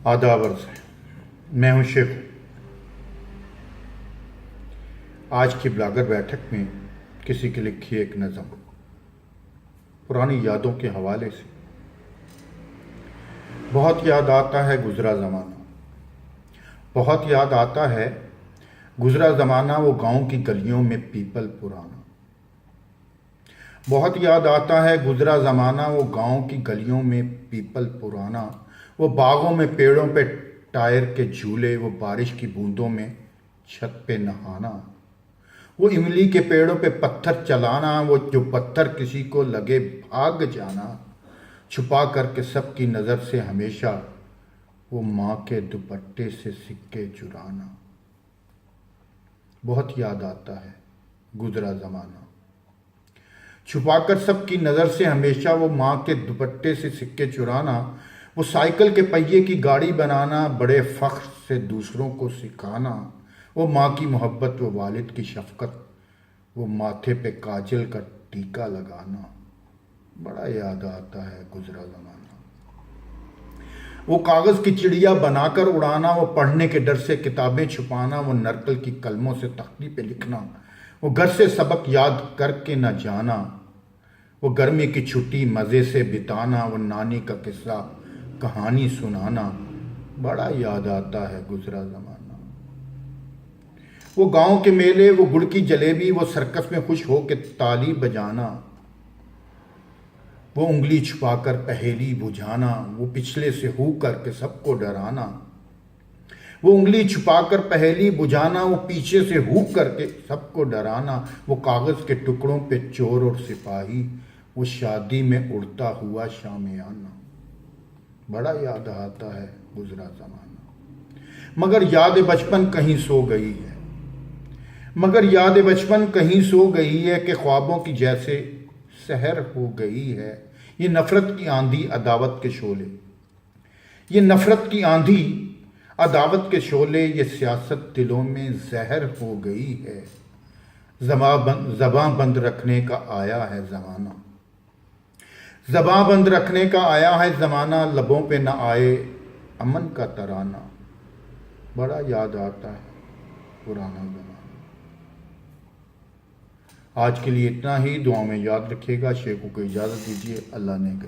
آداب عرض ہے۔ میں ہوں شیخ۔ آج کی بلاگر بیٹھک میں کسی کی لکھی ایک نظم پرانی یادوں کے حوالے سے۔ بہت یاد آتا ہے گزرا زمانہ، بہت یاد آتا ہے گزرا زمانہ، وہ گاؤں کی گلیوں میں پیپل پرانا۔ بہت یاد آتا ہے گزرا زمانہ، وہ گاؤں کی گلیوں میں پیپل پرانا۔ وہ باغوں میں پیڑوں پہ ٹائر کے جھولے، وہ بارش کی بوندوں میں چھت پہ نہانا۔ وہ املی کے پیڑوں پہ پتھر چلانا، وہ جو پتھر کسی کو لگے بھاگ جانا۔ چھپا کر کے سب کی نظر سے ہمیشہ، وہ ماں کے دوپٹے سے سکے چرانا۔ بہت یاد آتا ہے گزرا زمانہ، چھپا کر سب کی نظر سے ہمیشہ، وہ ماں کے دوپٹے سے سکے چرانا۔ وہ سائیکل کے پہیے کی گاڑی بنانا، بڑے فخر سے دوسروں کو سکھانا۔ وہ ماں کی محبت، وہ والد کی شفقت، وہ ماتھے پہ کاجل کا ٹیکا لگانا۔ بڑا یاد آتا ہے گزرا زمانہ۔ وہ کاغذ کی چڑیا بنا کر اڑانا، وہ پڑھنے کے ڈر سے کتابیں چھپانا، وہ نرکل کی قلموں سے تختی پہ لکھنا، وہ گھر سے سبق یاد کر کے نہ جانا۔ وہ گرمی کی چھٹی مزے سے بتانا، وہ نانی کا قصہ کہانی سنانا۔ بڑا یاد آتا ہے گزرا زمانہ۔ وہ گاؤں کے میلے، وہ گڑ کی جلیبی، وہ سرکس میں خوش ہو کے تالی بجانا۔ وہ انگلی چھپا کر پہیلی بجھانا، وہ پچھلے سے ہو کر کے سب کو ڈرانا۔ وہ انگلی چھپا کر پہیلی بجھانا، وہ پیچھے سے ہو کر کے سب کو ڈرانا۔ وہ کاغذ کے ٹکڑوں پہ چور اور سپاہی، وہ شادی میں اڑتا ہوا شامیانہ۔ بڑا یاد آتا ہے گزرا زمانہ۔ مگر یاد بچپن کہیں سو گئی ہے، مگر یاد بچپن کہیں سو گئی ہے، کہ خوابوں کی جیسے سحر ہو گئی ہے۔ یہ نفرت کی آندھی عداوت کے شعلے، یہ نفرت کی آندھی عداوت کے شعلے، یہ سیاست دلوں میں زہر ہو گئی ہے۔ زباں بند رکھنے کا آیا ہے زمانہ، زباں بند رکھنے کا آیا ہے زمانہ، لبوں پہ نہ آئے امن کا ترانہ۔ بڑا یاد آتا ہے پرانا زمانہ۔ آج کے لیے اتنا ہی، دعاؤں میں یاد رکھیے گا۔ شیخو کو اجازت دیجیے، اللہ نے کے